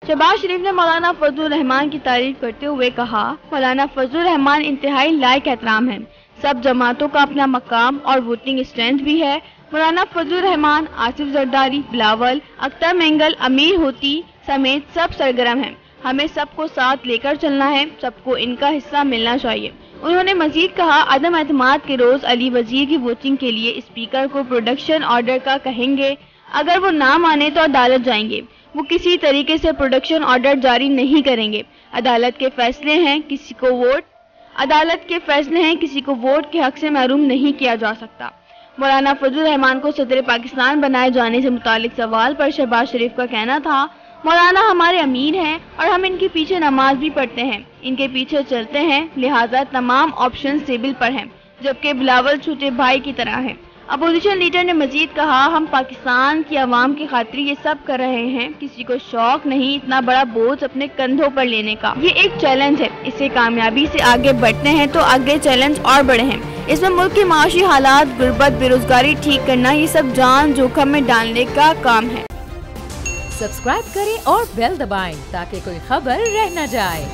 शहबाज शरीफ ने मौलाना फजलुर रहमान की तारीफ करते हुए कहा, मौलाना फजलुर रहमान इंतहाई लायक एहतराम है। सब जमातों का अपना मकाम और वोटिंग स्ट्रेंथ भी है। मौलाना फजलुर रहमान, आसिफ जरदारी, बिलावल, अख्तर मेंगल, अमीर होती समेत सब सरगर्म हैं। हमें सबको साथ लेकर चलना है, सबको इनका हिस्सा मिलना चाहिए। उन्होंने मजीद कहा, अदम एतमाद के रोज अली वजीर की वोटिंग के लिए स्पीकर को प्रोडक्शन ऑर्डर का कहेंगे। अगर वो ना माने तो अदालत जाएंगे। वो किसी तरीके से प्रोडक्शन ऑर्डर जारी नहीं करेंगे। अदालत के फैसले हैं, किसी को वोट के हक से महरूम नहीं किया जा सकता। मौलाना फजलुर रहमान को सदर पाकिस्तान बनाए जाने से मुतालिक सवाल पर शहबाज शरीफ का कहना था, मौलाना हमारे अमीर हैं और हम इनके पीछे नमाज भी पढ़ते हैं, इनके पीछे चलते हैं, लिहाजा तमाम ऑप्शन टेबल पर हैं, जबकि बिलावल छोटे भाई की तरह है। अपोजिशन लीडर ने मजीद कहा, हम पाकिस्तान की आवाम की खातिर ये सब कर रहे हैं, किसी को शौक नहीं इतना बड़ा बोझ अपने कंधों पर लेने का। ये एक चैलेंज है, इससे कामयाबी से आगे बढ़ते हैं तो आगे चैलेंज और बड़े हैं। इसमें मुल्क के माशी हालात, गुर्बत, बेरोजगारी ठीक करना, ये सब जान जोखिम में डालने का काम है। सब्सक्राइब करें और बेल दबाएं ताकि कोई खबर रह न जाए।